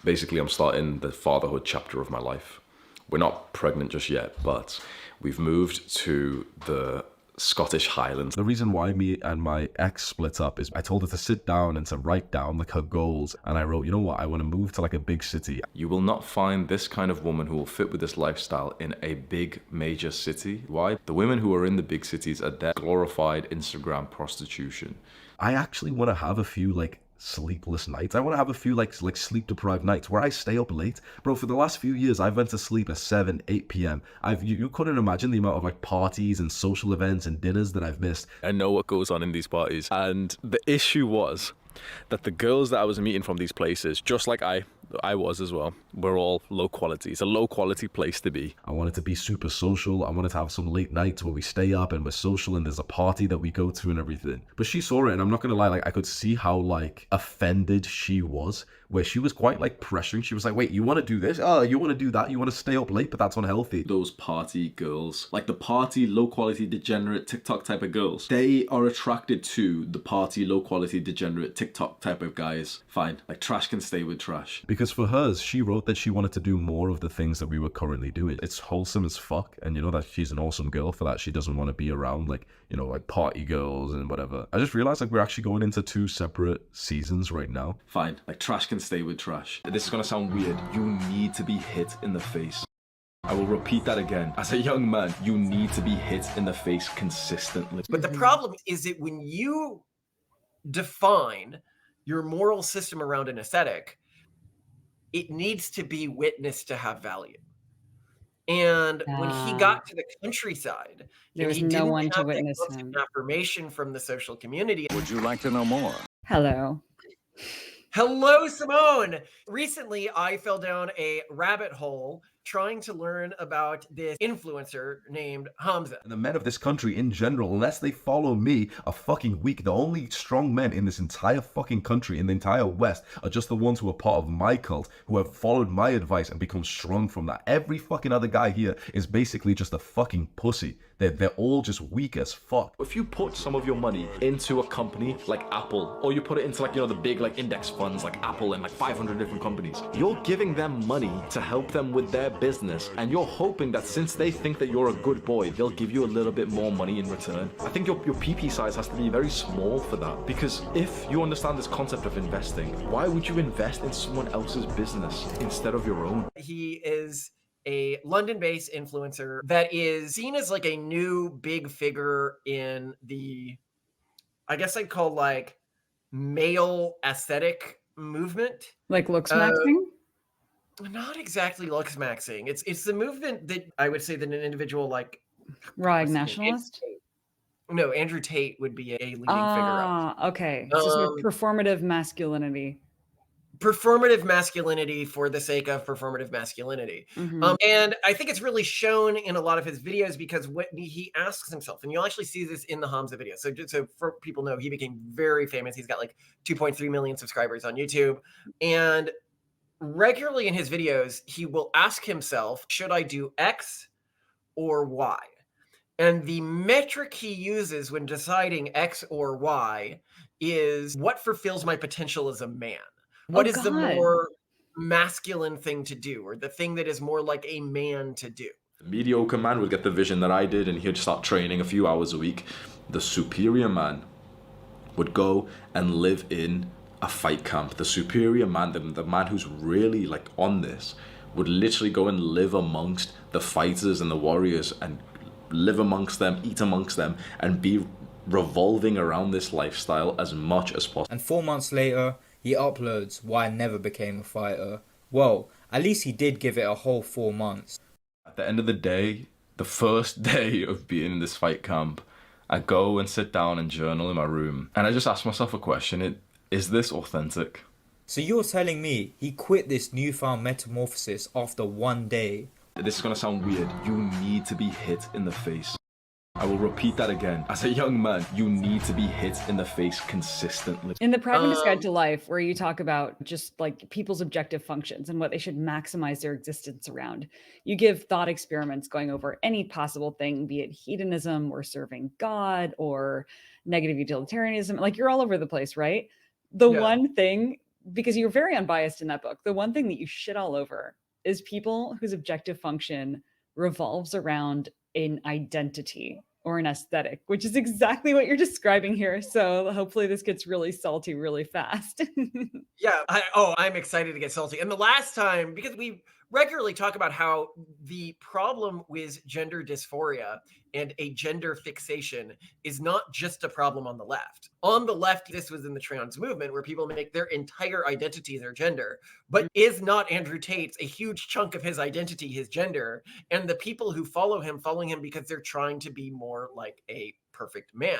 Basically, I'm starting the fatherhood chapter of my life. We're not pregnant just yet, but we've moved to the Scottish Highlands. The reason why me and my ex split up is I told her to sit down and to write down like her goals. And I wrote, you know what, I want to move to like a big city. You will not find this kind of woman who will fit with this lifestyle in a big major city. Why? The women who are in the big cities are their glorified Instagram prostitution. I actually want to have a few like sleepless nights. I want to have a few like sleep deprived nights where I stay up late. Bro, for the last few years, I've went to sleep at 7, 8 p.m. You couldn't imagine the amount of like parties and social events and dinners that I've missed. I know what goes on in these parties. And the issue was that the girls that I was meeting from these places, just like I was as well, were all low quality. It's a low quality place to be. I wanted to be super social. I wanted to have some late nights where we stay up and we're social and there's a party that we go to and everything. But she saw it, and I'm not gonna lie, like I could see how like offended she was, where she was quite like pressuring. She was like, wait, you want to do this? Oh, you want to do that? You want to stay up late, but that's unhealthy. Those party girls, like the party low quality degenerate TikTok type of girls, they are attracted to the party low quality degenerate TikTok type of guys. Fine, like trash can stay with trash. Because for hers, she wrote that she wanted to do more of the things that we were currently doing. It's wholesome as fuck, and you know that she's an awesome girl for that. She doesn't want to be around like, you know, like party girls and whatever. I just realized like we're actually going into 2 separate seasons right now. Fine, like trash can stay with trash. This is gonna sound weird. You need to be hit in the face. I will repeat that again. As a young man, you need to be hit in the face consistently. But the problem is that when you define your moral system around an aesthetic, it needs to be witnessed to have value. And when he got to the countryside, there and was he no didn't one to have that witness constant him. affirmation from the social community. Would you like to know more? Hello. Hello, Simone. Recently, I fell down a rabbit hole trying to learn about this influencer named Hamza. And the men of this country in general, unless they follow me, are fucking weak. The only strong men in this entire fucking country, in the entire West, are just the ones who are part of my cult, who have followed my advice and become strong from that. Every fucking other guy here is basically just a fucking pussy. They're all just weak as fuck. If you put some of your money into a company like Apple, or you put it into like, you know, the big like index funds like Apple and like 500 different companies, you're giving them money to help them with their business, and you're hoping that since they think that you're a good boy, they'll give you a little bit more money in return. I think your PP size has to be very small for that, because if you understand this concept of investing, why would you invest in someone else's business instead of your own? He is a London-based influencer that is seen as like a new big figure in the, I guess I'd call like male aesthetic movement. Like looks maxing? Not exactly looks maxing. It's the movement that I would say that an individual like Rag nationalist? No, Andrew Tate would be a leading figure of. Okay. So sort of performative masculinity. Performative masculinity for the sake of performative masculinity. And I think it's really shown in a lot of his videos, because what he asks himself, and you'll actually see this in the Hamza video. So just so for people know, he became very famous. He's got like 2.3 million subscribers on YouTube. And regularly in his videos, he will ask himself, should I do X or Y? And the metric he uses when deciding X or Y is what fulfills my potential as a man. What is the more masculine thing to do, or the thing that is more like a man to do? The mediocre man would get the vision that I did, and he'd start training a few hours a week. The superior man would go and live in a fight camp. The superior man, the man who's really like on this, would literally go and live amongst the fighters and the warriors, and live amongst them, eat amongst them, and be revolving around this lifestyle as much as possible. And 4 months later, he uploads why I never became a fighter. Well, at least he did give it a whole 4 months. At the end of the day, the first day of being in this fight camp, I go and sit down and journal in my room, and I just ask myself a question: is this authentic? So you're telling me he quit this newfound metamorphosis after 1 day? This is gonna sound weird. You need to be hit in the face. I will repeat that again. As a young man, you need to be hit in the face consistently. In the Pragmatist Guide to Life, where you talk about just like people's objective functions and what they should maximize their existence around, you give thought experiments going over any possible thing, be it hedonism or serving God or negative utilitarianism. Like, you're all over the place, right? The one thing because you're very unbiased in that book, the one thing that you shit all over is people whose objective function revolves around an identity or an aesthetic, which is exactly what you're describing here. So hopefully this gets really salty really fast. Yeah. I'm excited to get salty. And the last time, because we regularly talk about how the problem with gender dysphoria and a gender fixation is not just a problem on the left. On the left, this was in the trans movement where people make their entire identity their gender, but is not Andrew Tate's a huge chunk of his identity, his gender? And the people who following him because they're trying to be more like a perfect man.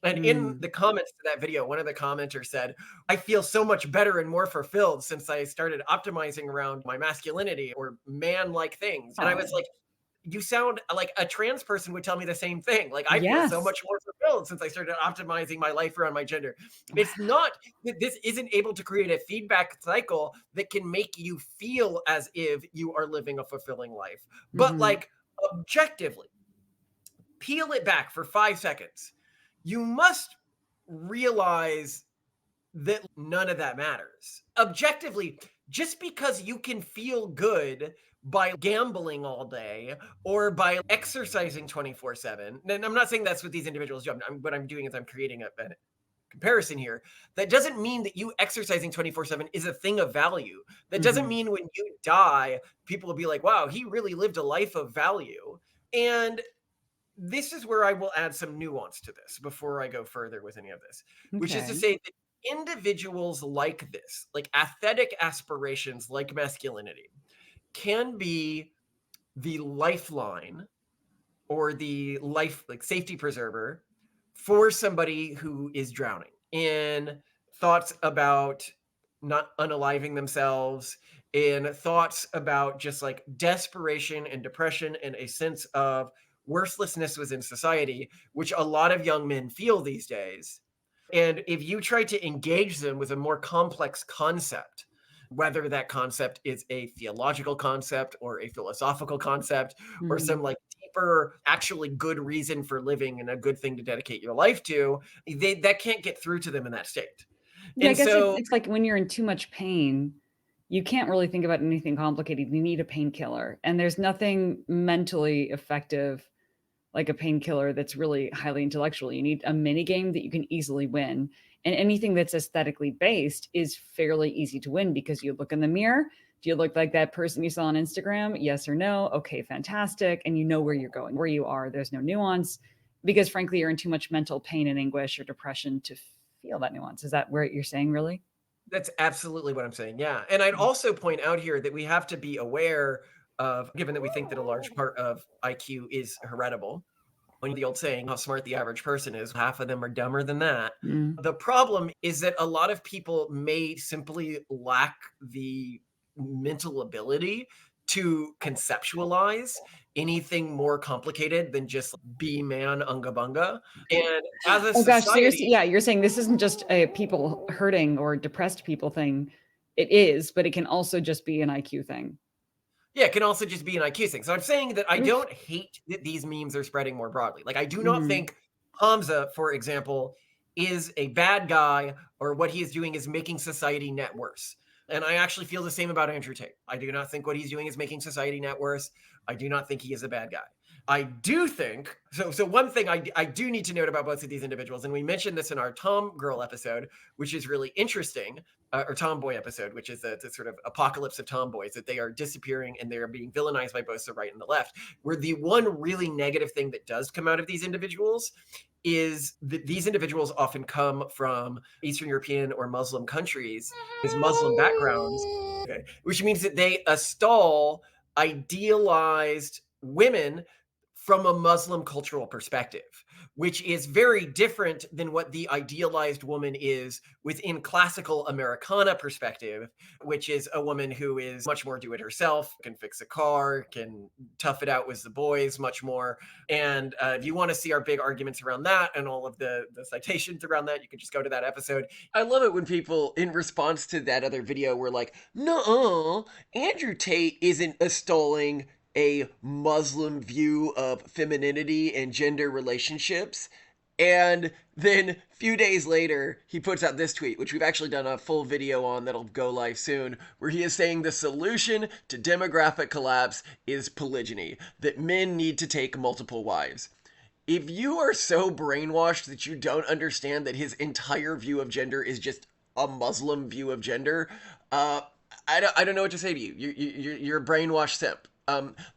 And in the comments to that video, one of the commenters said, I feel so much better and more fulfilled since I started optimizing around my masculinity or man-like things. And I was like, you sound like a trans person would tell me the same thing. Like, I feel so much more fulfilled since I started optimizing my life around my gender. It's not that this isn't able to create a feedback cycle that can make you feel as if you are living a fulfilling life. But like objectively, peel it back for 5 seconds. You must realize that none of that matters. Objectively, just because you can feel good by gambling all day or by exercising 24/7, and I'm not saying that's what these individuals do. What I'm doing is I'm creating a comparison here. That doesn't mean that you exercising 24/7 is a thing of value. That doesn't mean when you die, people will be like, wow, he really lived a life of value. And this is where I will add some nuance to this before I go further with any of this, which is to say that individuals like this, like aesthetic aspirations like masculinity, can be the lifeline or the life, like safety preserver for somebody who is drowning in thoughts about not unaliving themselves, in thoughts about just like desperation and depression and a sense of worthlessness within society, which a lot of young men feel these days. And if you try to engage them with a more complex concept, whether that concept is a theological concept or a philosophical concept or some like deeper, actually good reason for living and a good thing to dedicate your life to, that can't get through to them in that state. Yeah, And I guess so it's like when you're in too much pain, you can't really think about anything complicated. You need a painkiller. And there's nothing mentally effective like a painkiller that's really highly intellectual. You need a mini game that you can easily win. And anything that's aesthetically based is fairly easy to win because you look in the mirror. Do you look like that person you saw on Instagram? Yes or no? Okay, fantastic. And you know where you're going, where you are. There's no nuance because frankly, you're in too much mental pain and anguish or depression to feel that nuance. Is that what you're saying, really? that's absolutely what I'm saying. Yeah. And I'd also point out here that we have to be aware of, given that we think that a large part of IQ is heritable, when the old saying, how smart the average person is, half of them are dumber than that. The problem is that a lot of people may simply lack the mental ability to conceptualize anything more complicated than just be man unga bunga. And as a Oh gosh, so society, you're saying this isn't just a people hurting or depressed people thing. It is, but it can also just be an IQ thing. yeah, it can also just be an IQ thing. So I'm saying that I don't hate that these memes are spreading more broadly. Like, I do not think Hamza, for example, is a bad guy or what he is doing is making society net worse. And I actually feel the same about Andrew Tate. I do not think what he's doing is making society net worse. I do not think he is a bad guy. I do think so. One thing I do need to note about both of these individuals, and we mentioned this in our Tom Girl episode, which is really interesting, or Tomboy episode, which is the sort of apocalypse of tomboys, that they are disappearing and they are being villainized by both the right and the left. Where the one really negative thing that does come out of these individuals is that these individuals often come from Eastern European or Muslim countries, as Muslim backgrounds, okay, which means that they install idealized women from a Muslim cultural perspective, which is very different than what the idealized woman is within classical Americana perspective, which is a woman who is much more do-it-herself, can fix a car, can tough it out with the boys much more. And if you want to see our big arguments around that and all of the citations around that, you can just go to that episode. I love it when people, in response to that other video, were like, no, Andrew Tate isn't extolling a Muslim view of femininity and gender relationships. And then a few days later, he puts out this tweet, which we've actually done a full video on that'll go live soon, where he is saying the solution to demographic collapse is polygyny, that men need to take multiple wives. If you are so brainwashed that you don't understand that his entire view of gender is just a Muslim view of gender, I don't know what to say to you. You're a brainwashed simp.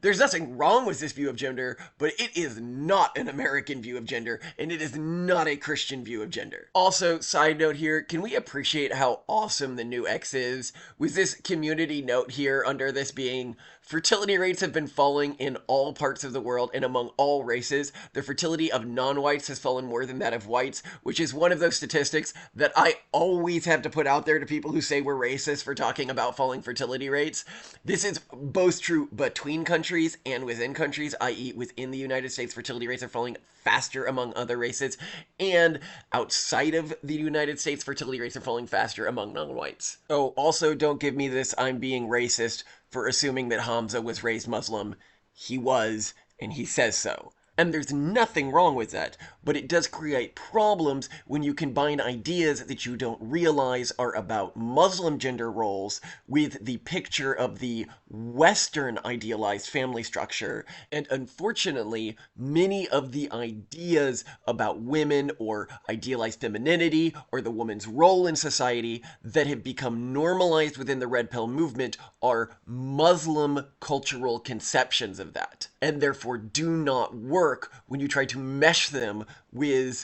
There's nothing wrong with this view of gender, but it is not an American view of gender, and it is not a Christian view of gender. Also, side note here, can we appreciate how awesome the new X is? With this community note here under this being, fertility rates have been falling in all parts of the world and among all races. The fertility of non-whites has fallen more than that of whites, which is one of those statistics that I always have to put out there to people who say we're racist for talking about falling fertility rates. This is both true between countries and within countries, i.e. within the United States, fertility rates are falling faster among other races, and outside of the United States, fertility rates are falling faster among non-whites. Oh, also don't give me this I'm being racist for assuming that Hamza was raised Muslim. He was, and he says so. And there's nothing wrong with that, but it does create problems when you combine ideas that you don't realize are about Muslim gender roles with the picture of the Western idealized family structure. And unfortunately, many of the ideas about women or idealized femininity or the woman's role in society that have become normalized within the Red Pill movement are Muslim cultural conceptions of that, and therefore do not work when you try to mesh them with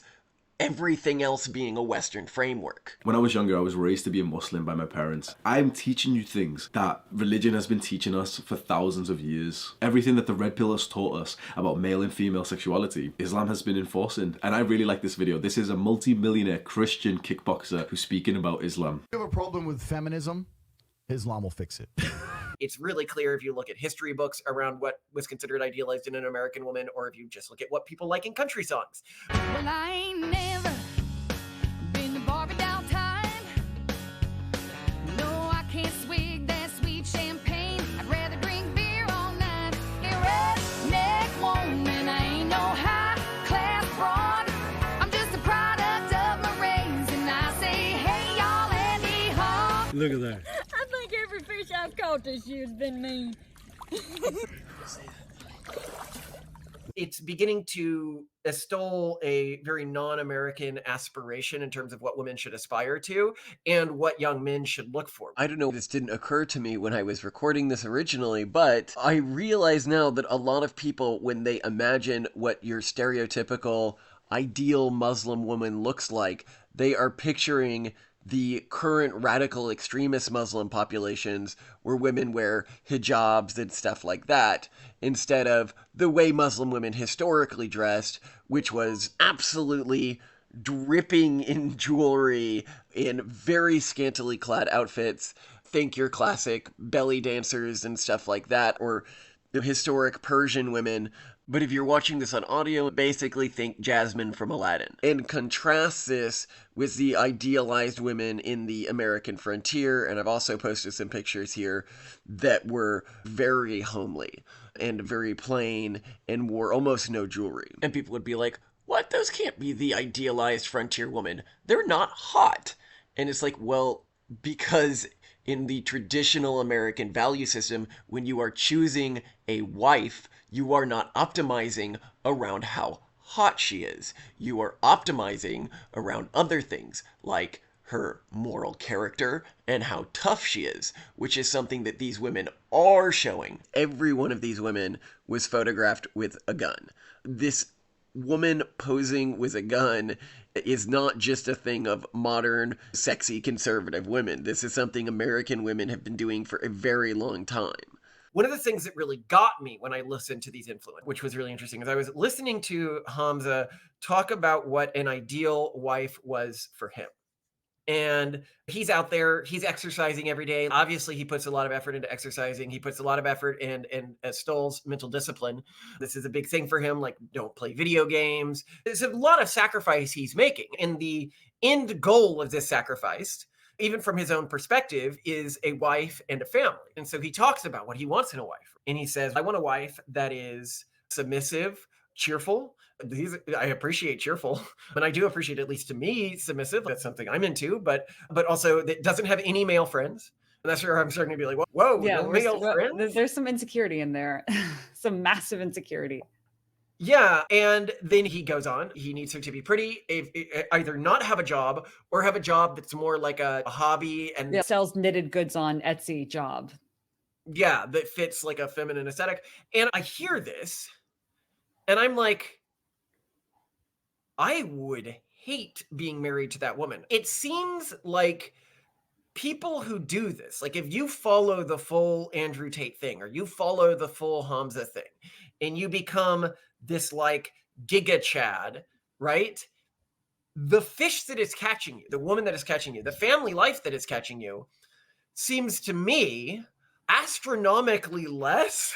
everything else being a Western framework. When I was younger, I was raised to be a Muslim by my parents. I'm teaching you things that religion has been teaching us for thousands of years. Everything that the Red Pill has taught us about male and female sexuality, Islam has been enforcing. And I really like this video. This is a multi-millionaire Christian kickboxer who's speaking about Islam. If you have a problem with feminism, Islam will fix it. It's really clear if you look at history books around what was considered idealized in an American woman, or if you just look at what people like in country songs. Well, I ain't never been to Barbie doll time. No, I can't swig that sweet champagne. I'd rather drink beer all night. A redneck woman, I ain't no high-class broad. I'm just a product of my race, and I say, hey, y'all, and hee-haw. Look at that. I think every fish I've caught this year's been mean. It's beginning to extol a very non-American aspiration in terms of what women should aspire to and what young men should look for. I don't know, this didn't occur to me when I was recording this originally, but I realize now that a lot of people, when they imagine what your stereotypical ideal Muslim woman looks like, they are picturing the current radical extremist Muslim populations where women wear hijabs and stuff like that, instead of the way Muslim women historically dressed, which was absolutely dripping in jewelry, in very scantily clad outfits. Think your classic belly dancers and stuff like that, or the historic Persian women. But if you're watching this on audio, basically think Jasmine from Aladdin. And contrast this with the idealized women in the American frontier, and I've also posted some pictures here that were very homely and very plain and wore almost no jewelry. And people would be like, what? Those can't be the idealized frontier woman. They're not hot. And it's like, well, because in the traditional American value system, when you are choosing a wife, you are not optimizing around how hot she is. You are optimizing around other things, like her moral character and how tough she is, which is something that these women are showing. Every one of these women was photographed with a gun. This woman posing with a gun is not just a thing of modern, sexy, conservative women. This is something American women have been doing for a very long time. One of the things that really got me when I listened to these influencers, which was really interesting, is I was listening to Hamza talk about what an ideal wife was for him. And he's out there, he's exercising every day. Obviously, he puts a lot of effort into exercising. He puts a lot of effort in Stoll's mental discipline. This is a big thing for him, like don't play video games. There's a lot of sacrifice he's making. And the end goal of this sacrifice, even from his own perspective, is a wife and a family. And so he talks about what he wants in a wife. And he says, I want a wife that is submissive, cheerful. I appreciate cheerful, and I do appreciate, at least to me, submissive. That's something I'm into, but also that doesn't have any male friends. And that's where I'm starting to be like, whoa, Yeah, no male friends? there's some insecurity in there, some massive insecurity. Yeah, and then he goes on. He needs her to be pretty, either not have a job or have a job that's more like a hobby and Yeah, sells knitted goods on Etsy job. yeah, that fits like a feminine aesthetic. And I hear this and I'm like, I would hate being married to that woman. It seems like people who do this, like if you follow the full Andrew Tate thing or you follow the full Hamza thing and you become this like giga Chad, right? The fish that is catching you, the woman that is catching you, the family life that is catching you seems to me astronomically less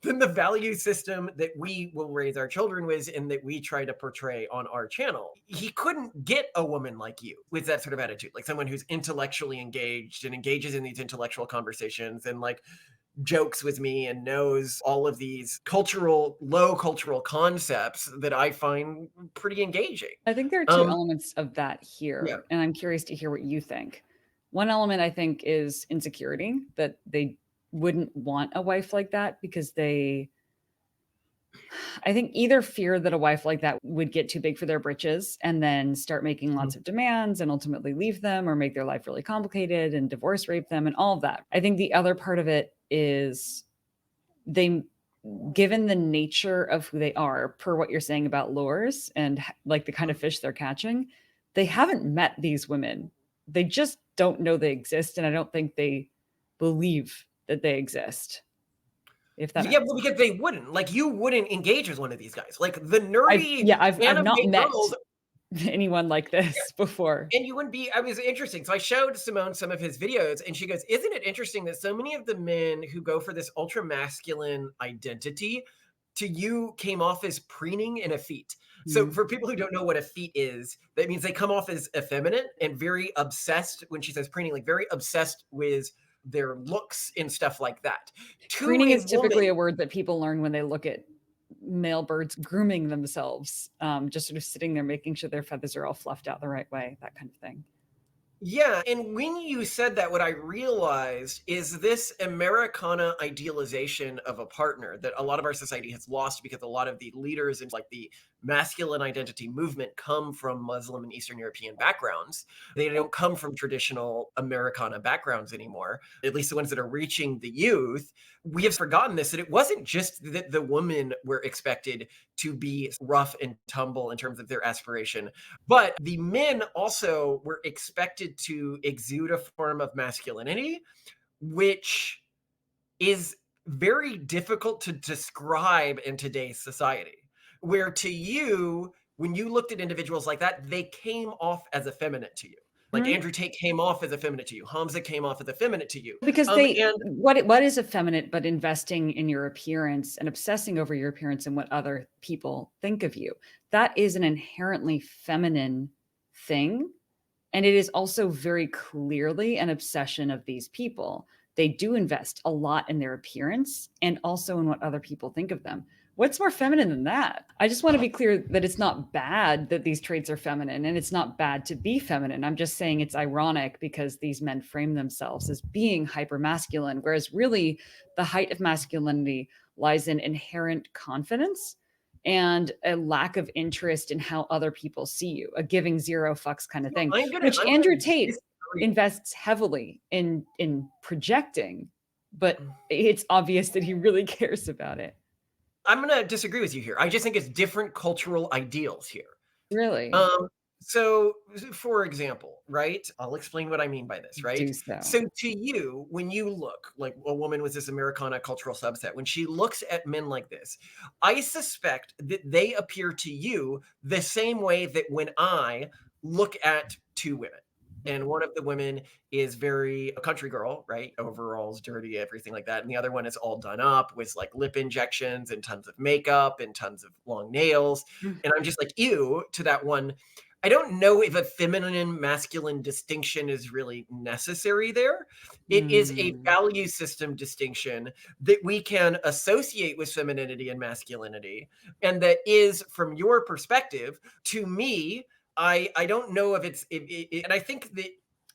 than the value system that we will raise our children with and that we try to portray on our channel. He couldn't get a woman like you with that sort of attitude, like someone who's intellectually engaged and engages in these intellectual conversations and like jokes with me and knows all of these low cultural concepts that I find pretty engaging. I think there are two elements of that here, Yeah. and I'm curious to hear what you think. One element I think is insecurity, that they wouldn't want a wife like that because I think either fear that a wife like that would get too big for their britches and then start making lots of demands and ultimately leave them or make their life really complicated and divorce rape them and all of that. I think the other part of it is given the nature of who they are, per what you're saying about lures and like the kind of fish they're catching, they haven't met these women. They just don't know they exist. And I don't think they believe that they exist. If that well, because they wouldn't, like, you wouldn't engage with one of these guys, like the nerdy. I've not met girls, anyone like this before. and you wouldn't be. I was interesting. So I showed Simone some of his videos, and she goes, "Isn't it interesting that so many of the men who go for this ultra masculine identity, to you, came off as preening and effete?" So for people who don't know what effete is, that means they come off as effeminate and very obsessed. When she says preening, like very obsessed with their looks and stuff like that. Preening is typically a word that people learn when they look at male birds grooming themselves, just sort of sitting there making sure their feathers are all fluffed out the right way, that kind of thing. Yeah, and when you said that, what I realized is this Americana idealization of a partner that a lot of our society has lost because a lot of the leaders in like the masculine identity movement come from Muslim and Eastern European backgrounds. They don't come from traditional Americana backgrounds anymore, at least the ones that are reaching the youth. We have forgotten this, that it wasn't just that the women were expected to be rough and tumble in terms of their aspiration, but the men also were expected to exude a form of masculinity, which is very difficult to describe in today's society. Where to you, when you looked at individuals like that, they came off as effeminate to you. Like Andrew Tate came off as effeminate to you. Hamza came off as effeminate to you. Because what is effeminate but investing in your appearance and obsessing over your appearance and what other people think of you? That is an inherently feminine thing. And it is also very clearly an obsession of these people. They do invest a lot in their appearance and also in what other people think of them. What's more feminine than that? I just want to be clear that it's not bad that these traits are feminine and it's not bad to be feminine. I'm just saying it's ironic because these men frame themselves as being hyper-masculine, whereas really the height of masculinity lies in inherent confidence and a lack of interest in how other people see you, a giving zero fucks kind of thing, which Andrew Tate invests heavily in projecting, but it's obvious that he really cares about it. I'm going to disagree with you here. I just think it's different cultural ideals here. Really? So, for example, right? I'll explain what I mean by this, right? Do so. So to you, when you look like a woman with this Americana cultural subset, when she looks at men like this, I suspect that they appear to you the same way that when I look at two women. And one of the women is a country girl, right? Overalls, dirty, everything like that. And the other one is all done up with like lip injections and tons of makeup and tons of long nails. And I'm just like, ew, to that one. I don't know if a feminine and masculine distinction is really necessary there. It is a value system distinction that we can associate with femininity and masculinity. And that is, from your perspective, to me, I don't know if and I think that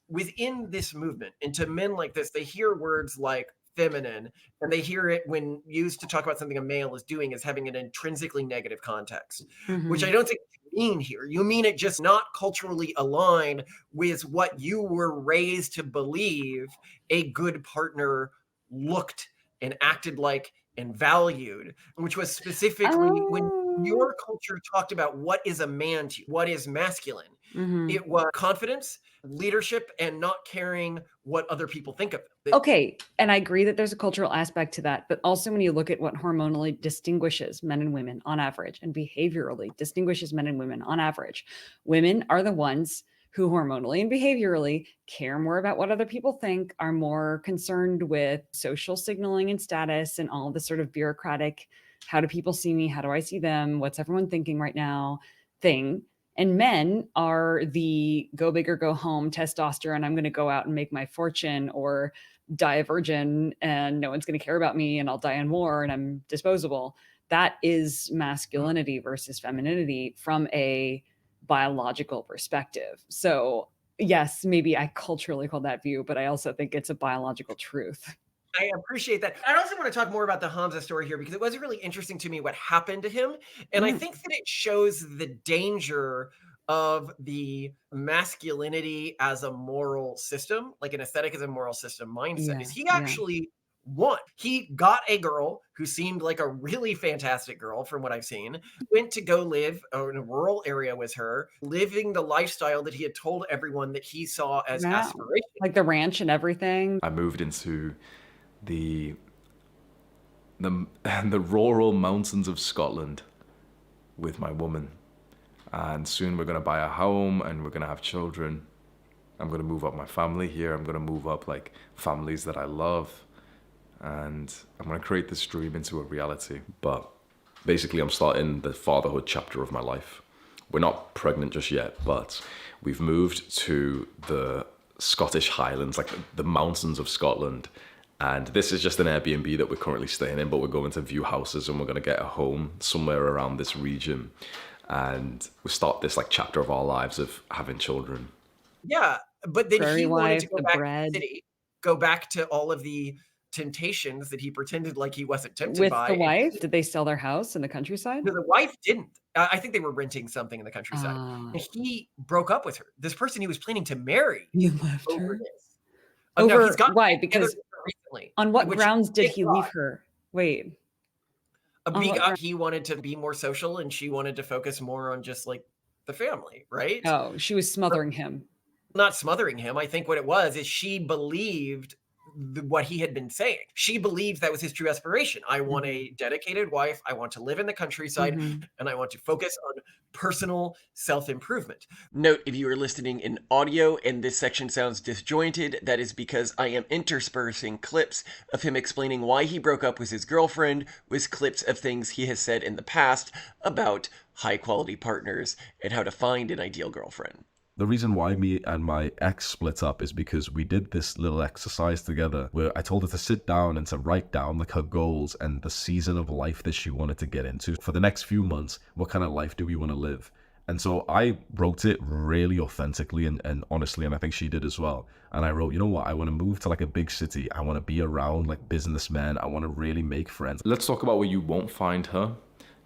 within this movement, and to men like this, they hear words like feminine, and they hear it when used to talk about something a male is doing as having an intrinsically negative context, which I don't think you mean here. You mean it just not culturally aligned with what you were raised to believe a good partner looked and acted like and valued, which was specifically when your culture talked about what is a man to you, what is masculine. It was confidence, leadership, and not caring what other people think of them. Okay, and I agree that there's a cultural aspect to that, but also when you look at what hormonally distinguishes men and women on average and behaviorally distinguishes men and women on average, women are the ones who hormonally and behaviorally care more about what other people think, are more concerned with social signaling and status and all the sort of bureaucratic, how do people see me? How do I see them? What's everyone thinking right now thing. And men are the go big or go home, testosterone, I'm going to go out and make my fortune, or die a virgin and no one's going to care about me and I'll die in war and I'm disposable. That is masculinity versus femininity from a biological perspective. So yes, maybe I culturally hold that view, but I also think it's a biological truth. I appreciate that. I also want to talk more about the Hamza story here because it was really interesting to me what happened to him. And I think that it shows the danger of the masculinity as a moral system, like an aesthetic as a moral system mindset, is he actually won. He got a girl who seemed like a really fantastic girl from what I've seen, went to go live in a rural area with her, living the lifestyle that he had told everyone that he saw as aspiration. Like the ranch and everything. I moved into the rural mountains of Scotland with my woman, and soon we're going to buy a home and we're going to have children. I'm going to move up my family here. I'm going to move up like families that I love, and I'm going to create this dream into a reality. But basically I'm starting the fatherhood chapter of my life. We're not pregnant just yet, but we've moved to the Scottish Highlands, like the mountains of Scotland. And this is just an Airbnb that we're currently staying in, but we're going to view houses and we're going to get a home somewhere around this region. And we start this like chapter of our lives of having children. Yeah, but then Prairie he wanted wife, to go the back to bread. the city, go back to all of the temptations that he pretended like he wasn't tempted With by. the wife, did they sell their house in the countryside? No, the wife didn't. I think they were renting something in the countryside. Ah. And he broke up with her. This person he was planning to marry You left over her? this. Over No, he's gotten why? back together Because with her recently. on what which, grounds did thank he God, leave her? Wait. On what grounds? He wanted to be more social and she wanted to focus more on just like the family, right? Oh, she was smothering him. Not smothering him. I think what it was is she believed what he had been saying. She believed that was his true aspiration. I want a dedicated wife. I want to live in the countryside and I want to focus on personal self-improvement. Note, if you are listening in audio and this section sounds disjointed, that is because I am interspersing clips of him explaining why he broke up with his girlfriend with clips of things he has said in the past about high-quality partners and how to find an ideal girlfriend. The reason why me and my ex split up is because we did this little exercise together where I told her to sit down and to write down like her goals and the season of life that she wanted to get into. For the next few months, what kind of life do we want to live? And so I wrote it really authentically and honestly, and I think she did as well. And I wrote, you know what, I want to move to like a big city. I want to be around like businessmen. I want to really make friends. Let's talk about where you won't find her.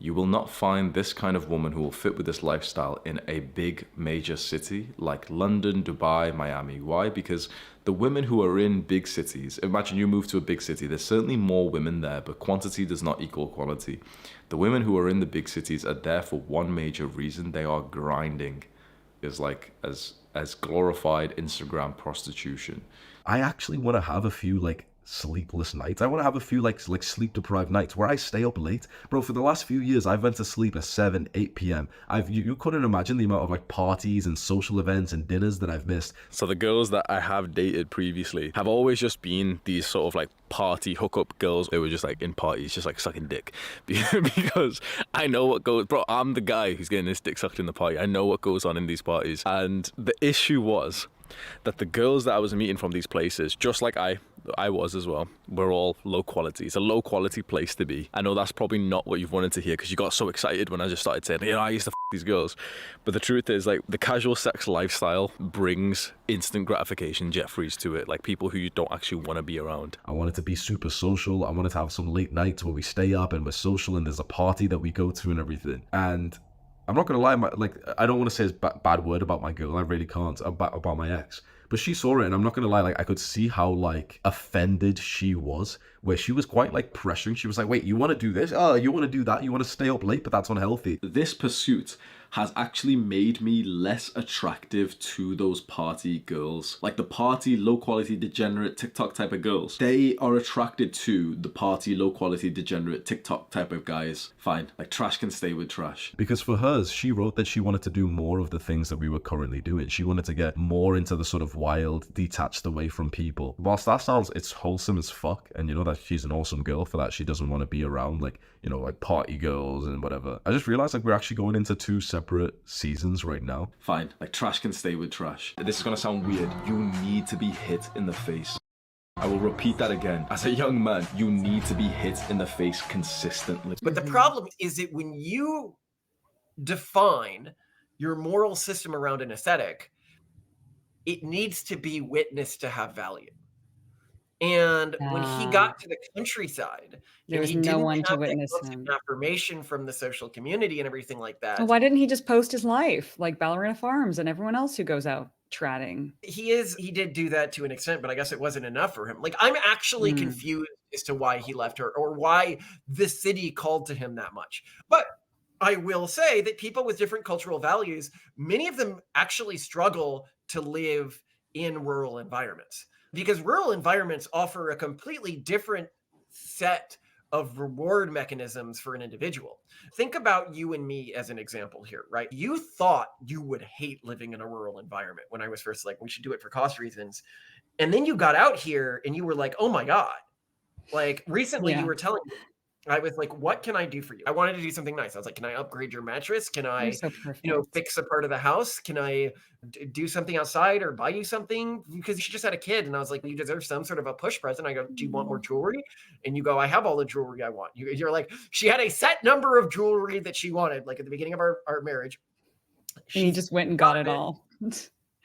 You will not find this kind of woman who will fit with this lifestyle in a big major city like London, Dubai, Miami. Why? Because the women who are in big cities, imagine you move to a big city, there's certainly more women there, but quantity does not equal quality. The women who are in the big cities are there for one major reason. They are grinding. It's like as glorified Instagram prostitution. I actually want to have a few like sleepless nights. I want to have a few like sleep deprived nights where I stay up late. Bro, for the last few years, I've went to sleep at 7, 8 p.m. You couldn't imagine the amount of like parties and social events and dinners that I've missed. So the girls that I have dated previously have always just been these sort of like party hookup girls. They were just like in parties, just like sucking dick. Because I know what goes, bro, I'm the guy who's getting his dick sucked in the party. I know what goes on in these parties. And the issue was that the girls that I was meeting from these places, just like I was as well, were all low quality. It's a low quality place to be. I know that's probably not what you've wanted to hear because you got so excited when I just started saying, I used to these girls. But the truth is, like, the casual sex lifestyle brings instant gratification, Jeffries, to it. Like, people who you don't actually want to be around. I wanted to be super social. I wanted to have some late nights where we stay up and we're social and there's a party that we go to and everything. And I'm not gonna lie, I don't want to say a bad word about my girl. I really can't, about my ex. But she saw it, and I'm not gonna lie, like, I could see how like offended she was, where she was quite like pressuring. She was like, "Wait, you want to do this? Oh, you want to do that? You want to stay up late? But that's unhealthy." This pursuit has actually made me less attractive to those party girls. Like the party, low quality, degenerate TikTok type of girls. They are attracted to the party, low quality, degenerate TikTok type of guys. Fine, like trash can stay with trash. Because for hers, she wrote that she wanted to do more of the things that we were currently doing. She wanted to get more into the sort of wild, detached away from people. Whilst that sounds, it's wholesome as fuck, and you know that she's an awesome girl for that. She doesn't want to be around like, you know, like party girls and whatever. I just realized like we're actually going into two separate seasons right now. Fine, like trash can stay with trash. This is gonna sound weird. You need to be hit in the face. I will repeat that again. As a young man, you need to be hit in the face consistently. But the problem is that when you define your moral system around an aesthetic, it needs to be witnessed to have value. And when he got to the countryside, there and was he no didn't one to have that witness constant him. affirmation from the social community and everything like that. Well, why didn't he just post his life like Ballerina Farms and everyone else who goes out trotting? He did do that to an extent, but I guess it wasn't enough for him. Like, I'm actually confused as to why he left her or why the city called to him that much. But I will say that people with different cultural values, many of them actually struggle to live in rural environments because rural environments offer a completely different set of reward mechanisms for an individual. Think about you and me as an example here, right? You thought you would hate living in a rural environment when I was first like, we should do it for cost reasons. And then you got out here and you were like, oh my God. Like recently you were telling me, I was like, what can I do for you? I wanted to do something nice. I was like, can I upgrade your mattress? Can You're I, so perfect. fix a part of the house? Can I do something outside or buy you something? Because she just had a kid. And I was like, you deserve some sort of a push present. I go, do you want more jewelry? And you go, I have all the jewelry I want. You're like, she had a set number of jewelry that she wanted, like at the beginning of our marriage. And you just went and got it all.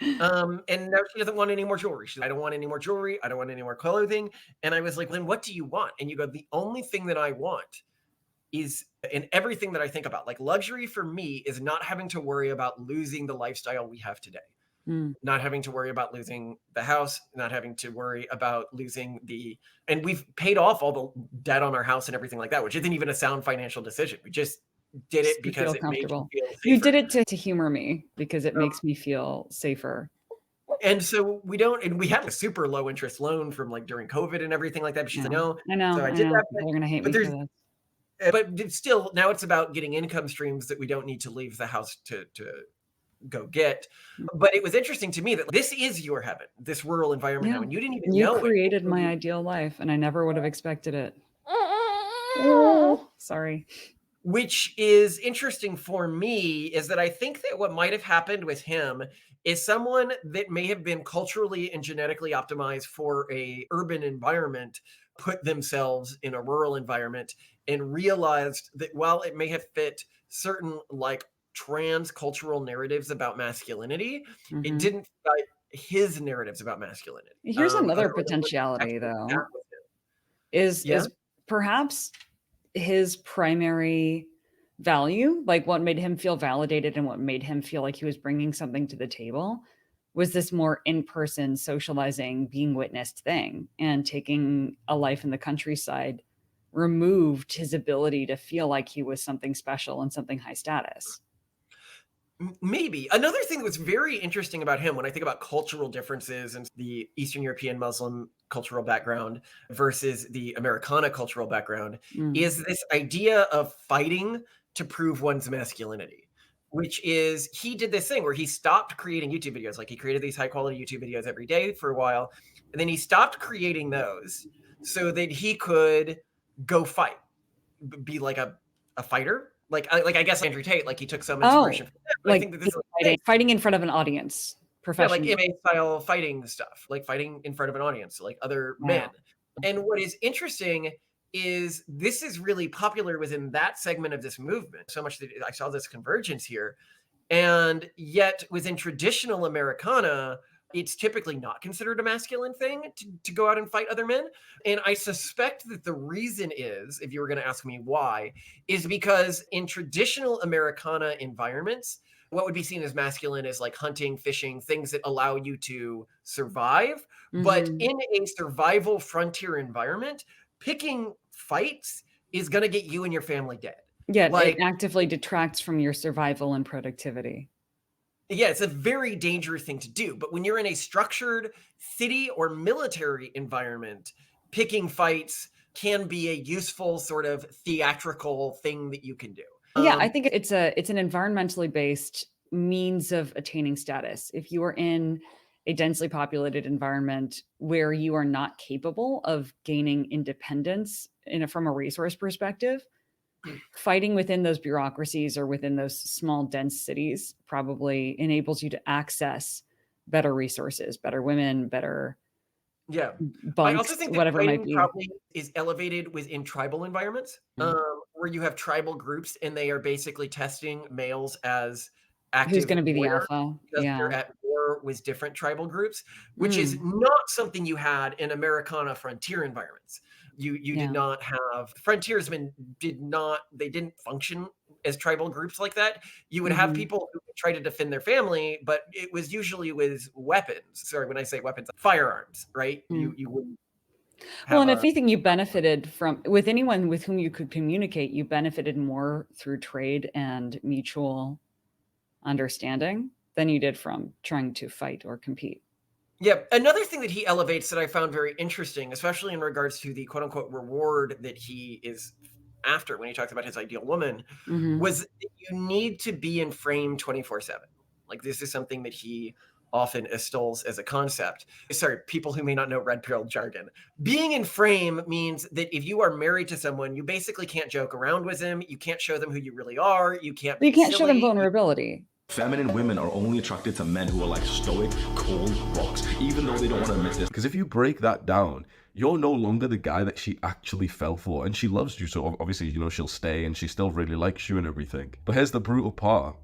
And now she doesn't want any more jewelry. She's like, I don't want any more jewelry. I don't want any more clothing. And I was like, Lynn, what do you want? And you go, the only thing that I want is, and everything that I think about, like luxury for me is not having to worry about losing the lifestyle we have today. Not having to worry about losing the house, not having to worry about losing and we've paid off all the debt on our house and everything like that, which isn't even a sound financial decision. We just did it because it made you feel safer. You did it to humor me because it makes me feel safer. And so we had a super low interest loan from like during COVID and everything like that. But she's like, no. I know. So I did that. They're going to hate me for this. But still, now it's about getting income streams that we don't need to leave the house to go get. But it was interesting to me that this is your heaven, this rural environment now, and you didn't even know it. You created my ideal life, and I never would have expected it. Sorry. Which is interesting for me is that I think that what might have happened with him is someone that may have been culturally and genetically optimized for a urban environment put themselves in a rural environment and realized that while it may have fit certain like trans-cultural narratives about masculinity, it didn't fit his narratives about masculinity. Here's another potentiality though, is perhaps his primary value, like what made him feel validated and what made him feel like he was bringing something to the table, was this more in-person socializing, being witnessed thing. And taking a life in the countryside removed his ability to feel like he was something special and something high status. Maybe. Another thing that was very interesting about him when I think about cultural differences and the Eastern European Muslim cultural background versus the Americana cultural background Mm. is this idea of fighting to prove one's masculinity, which is he did this thing where he stopped creating YouTube videos. Like he created these high quality YouTube videos every day for a while, and then he stopped creating those so that he could go fight, be like a fighter. Like I guess Andrew Tate, like he took some inspiration Oh, from him. But I like think that this is fighting in front of an audience yeah, like professionally. MMA style fighting stuff, like fighting in front of an audience, like other men. Wow. And what is interesting is this is really popular within that segment of this movement, so much that I saw this convergence here. And yet within traditional Americana, it's typically not considered a masculine thing to go out and fight other men. And I suspect that the reason is, if you were going to ask me why, is because in traditional Americana environments, what would be seen as masculine is like hunting, fishing, things that allow you to survive. But Mhm. in a survival frontier environment, picking fights is going to get you and your family dead. Yet it Like, actively detracts from your survival and productivity. yeah, it's a very dangerous thing to do. But when you're in a structured city or military environment, picking fights can be a useful sort of theatrical thing that you can do. Yeah, I think it's an environmentally based means of attaining status. If you are in a densely populated environment where you are not capable of gaining independence from a resource perspective, fighting within those bureaucracies or within those small dense cities probably enables you to access better resources, better women, better Yeah. I also bunks, think that whatever it might fighting be. probably is elevated within tribal environments, Mhm. where you have tribal groups and they are basically testing males as Who's active going to be the warriors alpha? because Yeah. they're at war with different tribal groups, which is Mm, not something you had in Americana frontier environments. You did yeah. not have frontiersmen they didn't function as tribal groups like that. You would have Mhm. people who would try to defend their family, but it was usually with weapons. Sorry, when I say weapons, firearms, right? Mm. You wouldn't Well, have and a if anything, you benefited from with anyone with whom you could communicate, you benefited more through trade and mutual understanding than you did from trying to fight or compete. yeah. Another thing that he elevates that I found very interesting, especially in regards to the quote unquote reward that he is after when he talks about his ideal woman, Mhm. was that you need to be in frame 24/7. Like this is something that he often extols as a concept. Sorry, people who may not know red pill jargon. Being in frame means that if you are married to someone, you basically can't joke around with them. You can't show them who you really are. You can't You be can't show them silly. vulnerability. Feminine women are only attracted to men who are like stoic, cold rocks, even though they don't want to admit this. Because if you break that down, you're no longer the guy that she actually fell for. And she loves you, so obviously, she'll stay and she still really likes you and everything. But here's the brutal part.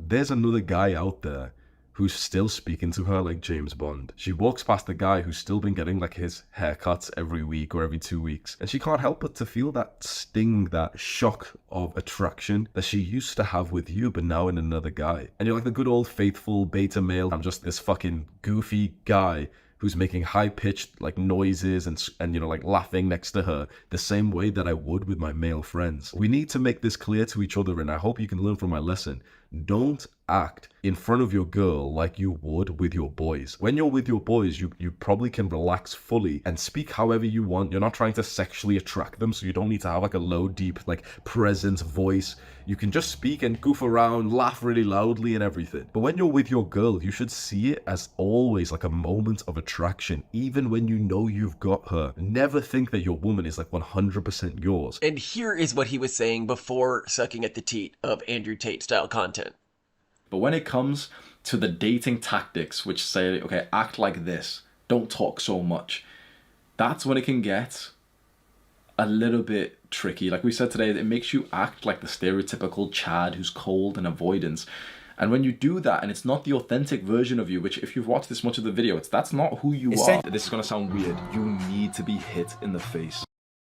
There's another guy out there who's still speaking to her like James Bond. She walks past the guy who's still been getting like his haircuts every week or every 2 weeks, and she can't help but to feel that sting, that shock of attraction that she used to have with you, but now in another guy. And you're like the good old faithful beta male. I'm just this fucking goofy guy who's making high-pitched like noises and like laughing next to her the same way that I would with my male friends. We need to make this clear to each other, and I hope you can learn from my lesson. Don't act in front of your girl like you would with your boys. When you're with your boys, you probably can relax fully and speak however you want. You're not trying to sexually attract them, so you don't need to have like a low, deep, like present voice. You can just speak and goof around, laugh really loudly and everything. But when you're with your girl, you should see it as always like a moment of attraction, even when you know you've got her. Never think that your woman is like 100% yours. And here is what he was saying before sucking at the teat of Andrew Tate style content. But when it comes to the dating tactics, which say, okay, act like this, don't talk so much, that's when it can get a little bit tricky. Like we said today, it makes you act like the stereotypical Chad who's cold and avoidance. And when you do that, and it's not the authentic version of you, which if you've watched this much of the video, that's not who you are. This is going to sound weird. You need to be hit in the face.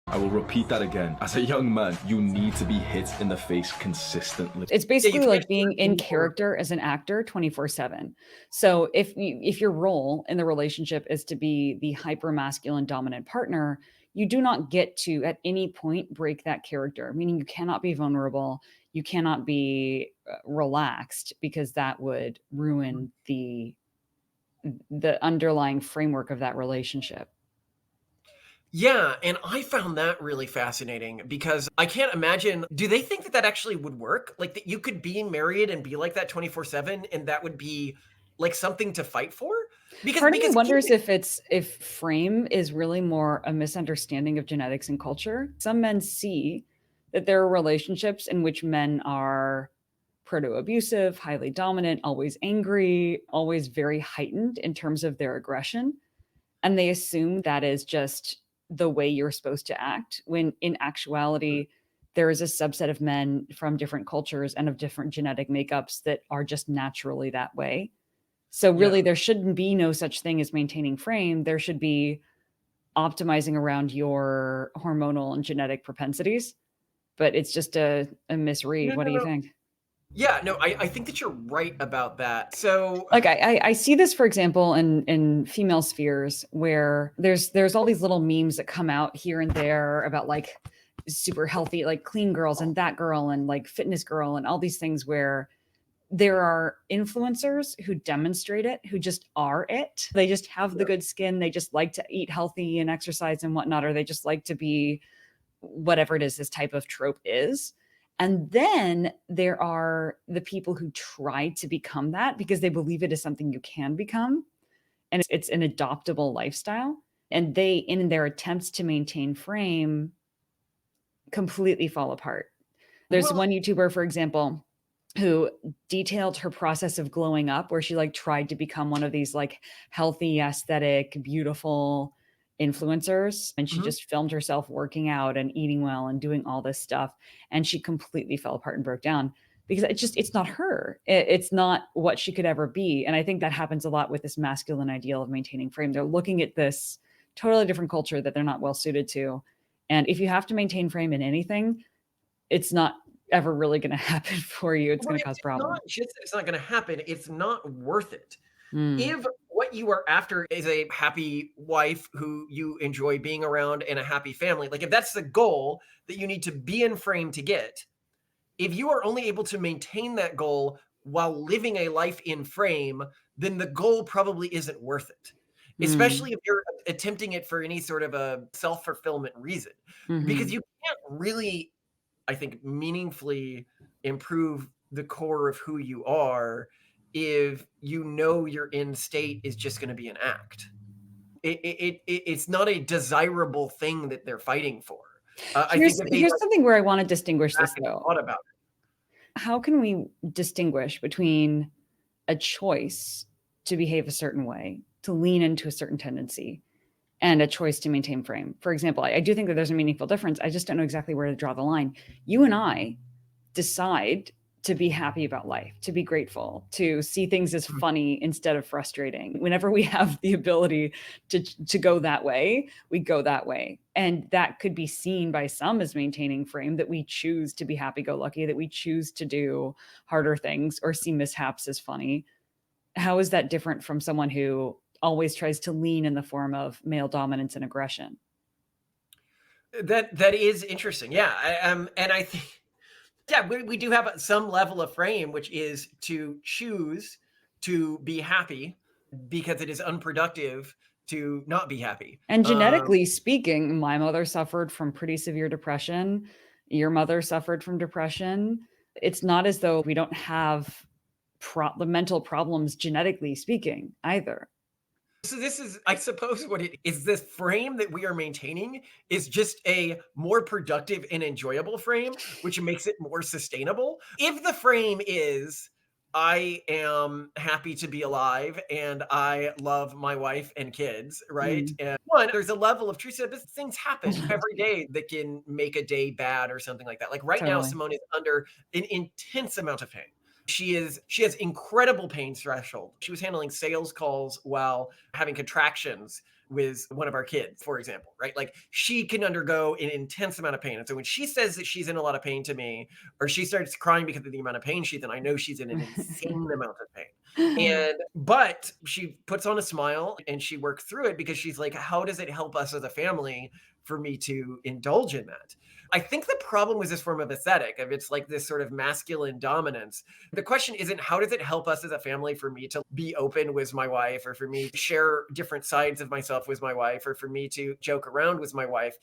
I will repeat that again. As a young man, you need to be hit in the face consistently. It's basically can't like being in anymore. character as an actor 24/7. So if your role in the relationship is to be the hyper masculine dominant partner, you do not get to at any point break that character, meaning you cannot be vulnerable. you cannot be relaxed, because that would ruin the underlying framework of that relationship. Yeah, and I found that really fascinating because I can't imagine, do they think that that actually would work? Like that you could be married and be like that 24/7 and that would be like something to fight for? Part of me wonders keeping- if frame is really more a misunderstanding of genetics and culture. Some men see that there are relationships in which men are proto-abusive, highly dominant, always angry, always very heightened in terms of their aggression. And they assume that is just the way you're supposed to act, when in actuality, there is a subset of men from different cultures and of different genetic makeups that are just naturally that way. So really, Yeah. there shouldn't be no such thing as maintaining frame. There should be optimizing around your hormonal and genetic propensities. But it's just a misread. No, What no, do you no. think? Yeah, no, I think that you're right about that. So Like I see this, for example, in female spheres, where there's all these little memes that come out here and there about like super healthy, like clean girls and that girl and like fitness girl and all these things, where there are influencers who demonstrate it, who just are it. They just have the good skin. They just like to eat healthy and exercise and whatnot, or they just like to be whatever it is this type of trope is. And then there are the people who try to become that because they believe it is something you can become. And it's an adoptable lifestyle. And they, in their attempts to maintain frame, completely fall apart. There's Well- one YouTuber, for example, who detailed her process of glowing up, where she like tried to become one of these like healthy, aesthetic, beautiful influencers. And she Mhm. just filmed herself working out and eating well and doing all this stuff. And she completely fell apart and broke down because it's not her. It's not what she could ever be. And I think that happens a lot with this masculine ideal of maintaining frame. They're looking at this totally different culture that they're not well suited to. And if you have to maintain frame in anything, it's not ever really going to happen for you. It's Well, going to cause problems. not just that it's not going to happen, it's not worth it. Mm. If what you are after is a happy wife who you enjoy being around and a happy family, like if that's the goal that you need to be in frame to get, if you are only able to maintain that goal while living a life in frame, then the goal probably isn't worth it. Especially if you're attempting it for any sort of a self-fulfillment reason. Because you can't really, I think, meaningfully improve the core of who you are if you know your end state is just going to be an act. It's not a desirable thing that they're fighting for. I think that they Here's something where I want to distinguish this, though. thought about it. How can we distinguish between a choice to behave a certain way, to lean into a certain tendency, and a choice to maintain frame? For example, I do think that there's a meaningful difference. I just don't know exactly where to draw the line. You and I decide to be happy about life, to be grateful, to see things as funny instead of frustrating. Whenever we have the ability to go that way, we go that way. And that could be seen by some as maintaining frame, that we choose to be happy-go-lucky, that we choose to do harder things or see mishaps as funny. How is that different from someone who always tries to lean in the form of male dominance and aggression? That is interesting. Yeah. And I think, yeah, we do have some level of frame, which is to choose to be happy because it is unproductive to not be happy. And genetically speaking, my mother suffered from pretty severe depression. Your mother suffered from depression. It's not as though we don't have the mental problems genetically speaking either. So this is, I suppose, what it is. This frame that we are maintaining is just a more productive and enjoyable frame, which makes it more sustainable. If the frame is, I am happy to be alive and I love my wife and kids, right? And one, there's a level of truth that things happen every day that can make a day bad or something like that. Like right now, Totally. Simone is under an intense amount of pain. She has incredible pain threshold. She was handling sales calls while having contractions with one of our kids, for example, right? Like she can undergo an intense amount of pain. And so when she says that she's in a lot of pain to me, or she starts crying because of the amount of pain she's in, I know she's in an insane amount of pain. But she puts on a smile and she works through it because she's like, how does it help us as a family for me to indulge in that. I think the problem with this form of aesthetic, of it's like this sort of masculine dominance. The question isn't how does it help us as a family for me to be open with my wife, or for me to share different sides of myself with my wife, or for me to joke around with my wife.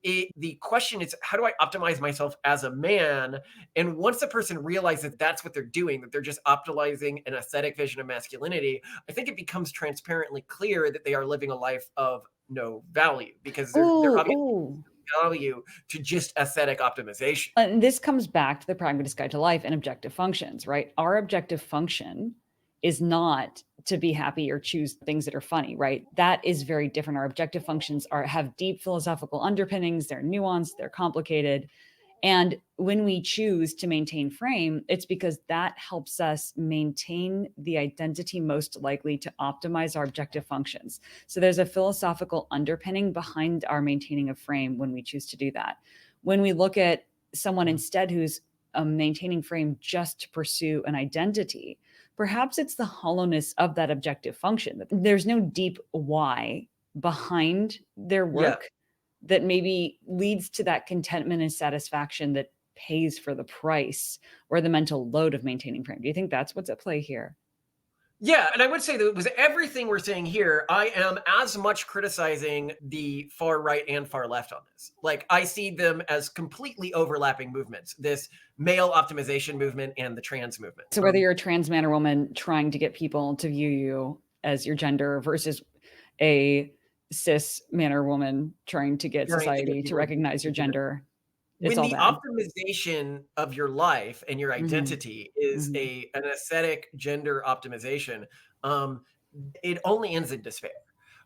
The question is, how do I optimize myself as a man? And once a person realizes that's what they're doing, that they're just optimizing an aesthetic vision of masculinity, I think it becomes transparently clear that they are living a life of no value, because they're obviously Ooh. value to just aesthetic optimization. And this comes back to the Pragmatist Guide to Life and objective functions, right? Our objective function is not to be happy or choose things that are funny, right? That is very different. Our objective functions have deep philosophical underpinnings. They're nuanced, they're complicated. And when we choose to maintain frame, it's because that helps us maintain the identity most likely to optimize our objective functions. So there's a philosophical underpinning behind our maintaining of frame when we choose to do that. When we look at someone instead who's maintaining frame just to pursue an identity, perhaps it's the hollowness of that objective function. There's no deep why behind their work that maybe leads to that contentment and satisfaction that pays for the price or the mental load of maintaining frame. Do you think that's what's at play here? Yeah, and I would say that with everything we're saying here, I am as much criticizing the far right and far left on this. Like, I see them as completely overlapping movements, this male optimization movement and the trans movement. So whether you're a trans man or woman trying to get people to view you as your gender versus a cis man or woman trying to get society to recognize your gender, it's when all the bad. optimization of your life and your identity is an aesthetic gender optimization, it only ends in despair.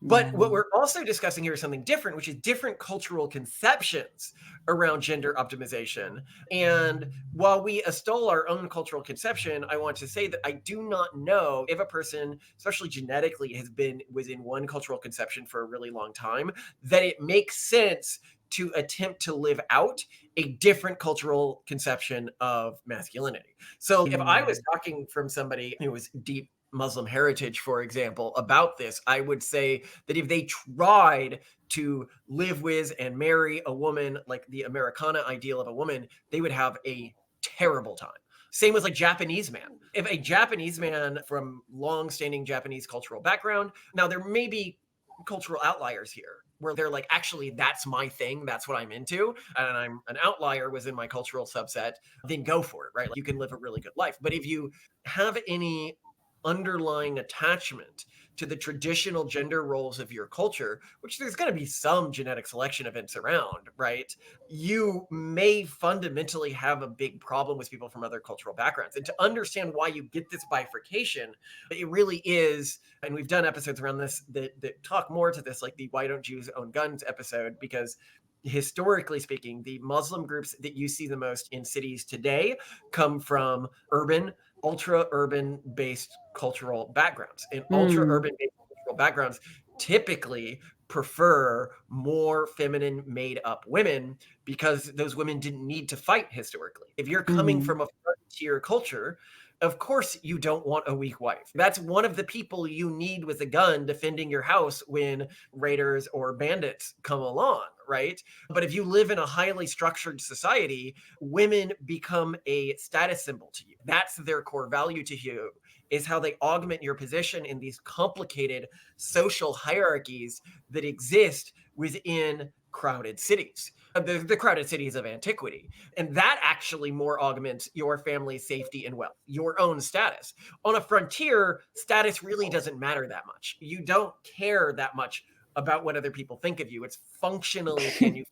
But what we're also discussing here is something different, which is different cultural conceptions around gender optimization. And while we extol our own cultural conception, I want to say that I do not know if a person, especially genetically, has been within one cultural conception for a really long time, that it makes sense to attempt to live out a different cultural conception of masculinity. So if I was talking from somebody who was deep Muslim heritage, for example, about this, I would say that if they tried to live with and marry a woman like the Americana ideal of a woman, they would have a terrible time. Same with like Japanese man. If a Japanese man from long-standing Japanese cultural background, now there may be cultural outliers here where they're like, actually, that's my thing. That's what I'm into. And I'm an outlier within my cultural subset, then go for it, right? Like, you can live a really good life. But if you have any underlying attachment to the traditional gender roles of your culture, which there's going to be some genetic selection events around, right? You may fundamentally have a big problem with people from other cultural backgrounds. And to understand why you get this bifurcation, it really is, and we've done episodes around this that talk more to this, like the Why Don't Jews Own Guns episode, because historically speaking, the Muslim groups that you see the most in cities today come from urban, ultra-urban based cultural backgrounds. And ultra-urban based cultural backgrounds typically prefer more feminine made up women because those women didn't need to fight historically. If you're coming from a frontier culture, of course you don't want a weak wife. That's one of the people you need with a gun defending your house when raiders or bandits come along, right? But if you live in a highly structured society, women become a status symbol to you. That's their core value to you, is how they augment your position in these complicated social hierarchies that exist within crowded cities. The crowded cities of antiquity. And that actually more augments your family's safety and wealth, your own status. On a frontier, status really doesn't matter that much. You don't care that much about what other people think of you. It's functionally,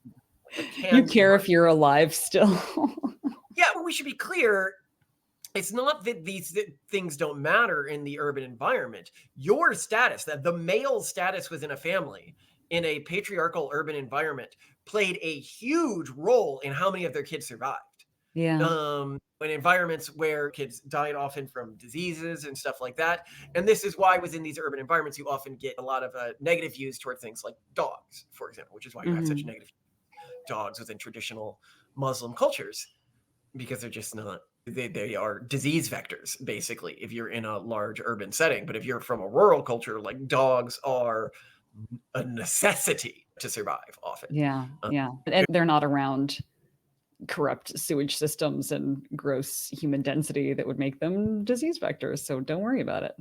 You care if you're alive still. Yeah, well, we should be clear. It's not that these things don't matter in the urban environment. Your status, that the male status within a family in a patriarchal urban environment, played a huge role in how many of their kids survived. Yeah. In environments where kids died often from diseases and stuff like that. And this is why within these urban environments, you often get a lot of negative views towards things like dogs, for example, which is why you have such negative dogs within traditional Muslim cultures, because they're just not, they are disease vectors, basically, if you're in a large urban setting. But if you're from a rural culture, like, dogs are a necessity to survive often. Yeah. And they're not around corrupt sewage systems and gross human density that would make them disease vectors. So don't worry about it.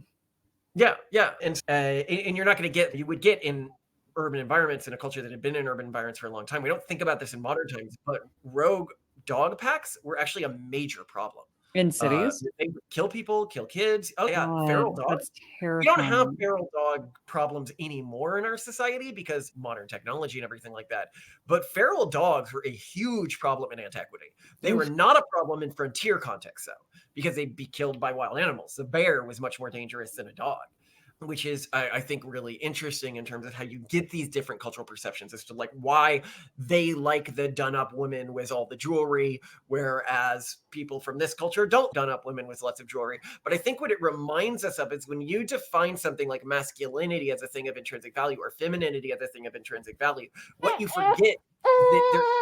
Yeah. And you're not going to get, you would get in urban environments, in a culture that had been in urban environments for a long time. We don't think about this in modern times, but rogue dog packs were actually a major problem. In cities? They would kill people, kill kids. Oh yeah, God, feral dogs. that's We don't have terrifying. feral dog problems anymore in our society because modern technology and everything like that. But feral dogs were a huge problem in antiquity. They were not a problem in frontier contexts, though, because they'd be killed by wild animals. The bear was much more dangerous than a dog, which is, I think, really interesting in terms of how you get these different cultural perceptions as to like why they like the done-up women with all the jewelry, whereas people from this culture don't done-up women with lots of jewelry. But I think what it reminds us of is when you define something like masculinity as a thing of intrinsic value or femininity as a thing of intrinsic value, what you forget is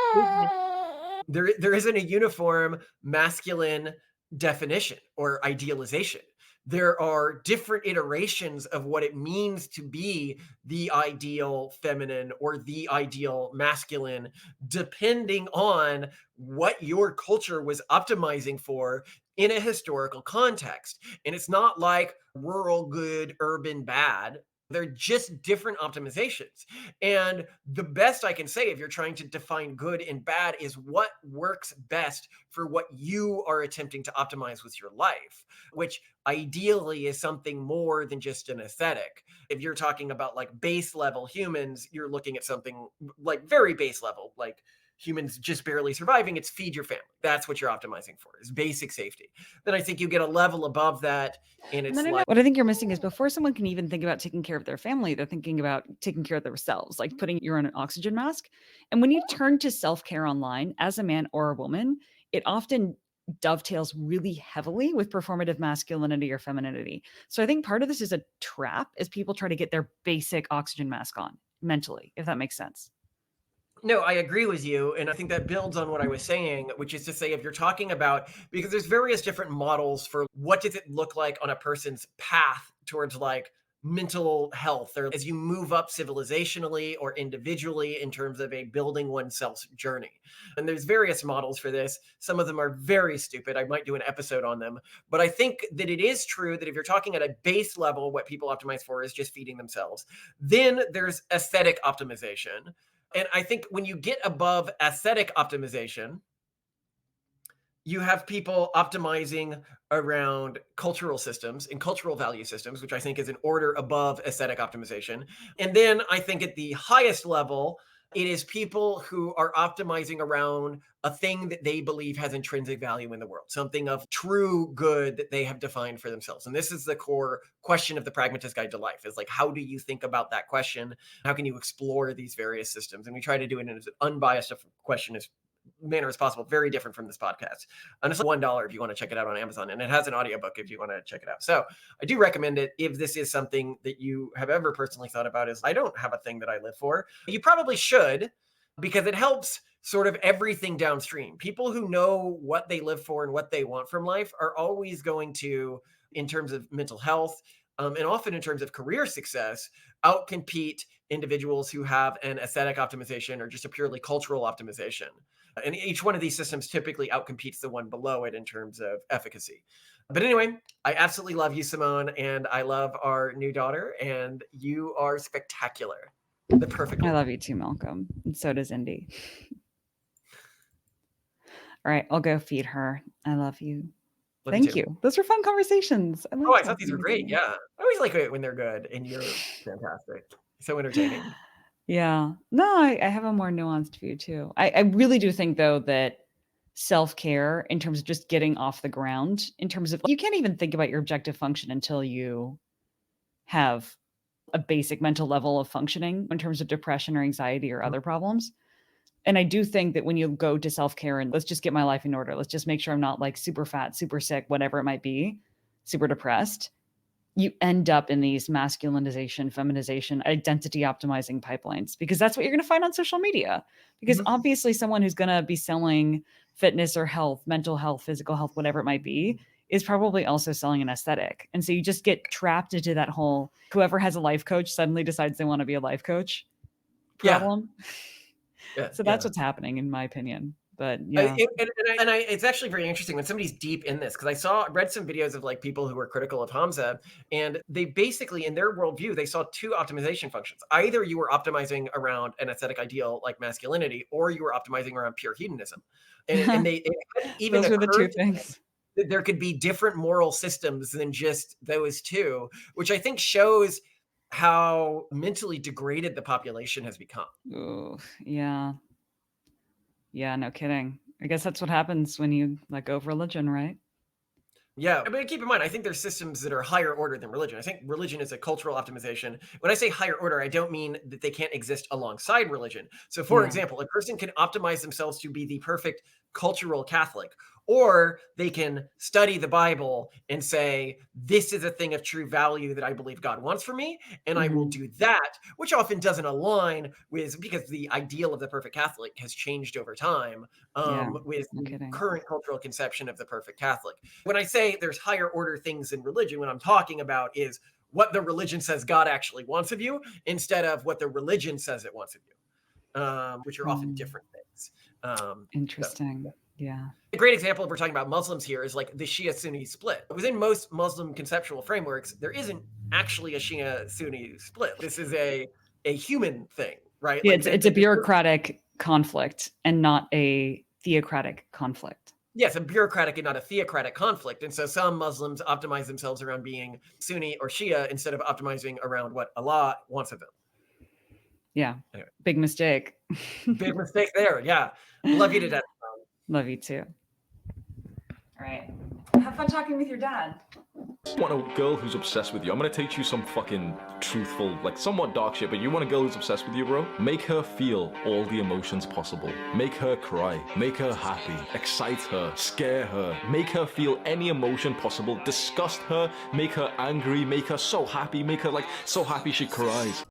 that there isn't a uniform masculine definition or idealization. There are different iterations of what it means to be the ideal feminine or the ideal masculine, depending on what your culture was optimizing for in a historical context. And it's not like rural good, urban bad. They're just different optimizations. And the best I can say, if you're trying to define good and bad, is what works best for what you are attempting to optimize with your life, which ideally is something more than just an aesthetic. If you're talking about like base level humans, you're looking at something like very base level, like humans just barely surviving. It's feed your family. That's what you're optimizing for, is basic safety. Then I think you get a level above that, and it's No. What I think you're missing is before someone can even think about taking care of their family, they're thinking about taking care of themselves, like putting you on an oxygen mask. And when you turn to self-care online as a man or a woman, it often dovetails really heavily with performative masculinity or femininity. So I think part of this is a trap as people try to get their basic oxygen mask on mentally, if that makes sense. No, I agree with you. And I think that builds on what I was saying, which is to say, if you're talking about, because there's various different models for what does it look like on a person's path towards like mental health, or as you move up civilizationally or individually in terms of a building oneself's journey. And there's various models for this. Some of them are very stupid. I might do an episode on them. But I think that it is true that if you're talking at a base level, what people optimize for is just feeding themselves. Then there's aesthetic optimization. And I think when you get above aesthetic optimization, you have people optimizing around cultural systems and cultural value systems, which I think is an order above aesthetic optimization. And then I think at the highest level, it is people who are optimizing around a thing that they believe has intrinsic value in the world, something of true good that they have defined for themselves. And this is the core question of the Pragmatist Guide to Life, is like, how do you think about that question? How can you explore these various systems? And we try to do it in as an unbiased question as manner as possible, very different from this podcast. And it's $1 if you want to check it out on Amazon, and it has an audiobook if you want to check it out. So I do recommend it if this is something that you have ever personally thought about. Is I don't have a thing that I live for. You probably should, because it helps sort of everything downstream. People who know what they live for and what they want from life are always going to, in terms of mental health, and often in terms of career success, outcompete individuals who have an aesthetic optimization or just a purely cultural optimization. And each one of these systems typically outcompetes the one below it in terms of efficacy. But anyway, I absolutely love you, Simone, and I love our new daughter, and you are spectacular. The perfect I one. love you too, Malcolm. And so does Indy. All right, I'll go feed her. I love you. Love Thank too. you. Those were fun conversations. Oh, I thought these were great. Yeah. I always like it when they're good, and you're fantastic. So entertaining. Yeah. No, I have a more nuanced view too. I really do think, though, that self-care, in terms of just getting off the ground, in terms of, you can't even think about your objective function until you have a basic mental level of functioning in terms of depression or anxiety or other problems. And I do think that when you go to self-care and let's just get my life in order, let's just make sure I'm not like super fat, super sick, whatever it might be, super depressed, you end up in these masculinization, feminization, identity optimizing pipelines, because that's what you're going to find on social media. Because obviously someone who's going to be selling fitness or health, mental health, physical health, whatever it might be, is probably also selling an aesthetic. And so you just get trapped into that whole, whoever has a life coach suddenly decides they want to be a life coach problem. Yeah, So that's what's happening, in my opinion. But it's actually very interesting when somebody's deep in this, because read some videos of like people who were critical of Hamza, and they basically, in their worldview, they saw two optimization functions. Either you were optimizing around an aesthetic ideal like masculinity, or you were optimizing around pure hedonism. And they even those were the two occurred to things. that there could be different moral systems than just those two, which I think shows how mentally degraded the population has become. Ooh, yeah. Yeah, no kidding. I guess that's what happens when you let go of religion, right? Yeah, but keep in mind, I think there's systems that are higher order than religion. I think religion is a cultural optimization. When I say higher order, I don't mean that they can't exist alongside religion. So, for example, a person can optimize themselves to be the perfect cultural Catholic, or they can study the Bible and say, this is a thing of true value that I believe God wants for me, and I will do that, which often doesn't align with, because the ideal of the perfect Catholic has changed over time with the current cultural conception of the perfect Catholic. When I say there's higher order things in religion, what I'm talking about is what the religion says God actually wants of you instead of what the religion says it wants of you, which are often different things. Interesting. Yeah. A great example, if we're talking about Muslims here, is like the Shia-Sunni split. Within most Muslim conceptual frameworks, there isn't actually a Shia-Sunni split. This is a human thing, right? Yeah, like it's a bureaucratic conflict and not a theocratic conflict. Yes, a bureaucratic and not a theocratic conflict. And so some Muslims optimize themselves around being Sunni or Shia instead of optimizing around what Allah wants of them. Yeah. Anyway. Big mistake. Big mistake there. Yeah. Love you to death. Love you too. All right. Have fun talking with your dad. Want a girl who's obsessed with you? I'm gonna teach you some fucking truthful, like somewhat dark shit, but you want a girl who's obsessed with you, bro? Make her feel all the emotions possible. Make her cry. Make her happy. Excite her. Scare her. Make her feel any emotion possible. Disgust her. Make her angry. Make her so happy. Make her like so happy she cries.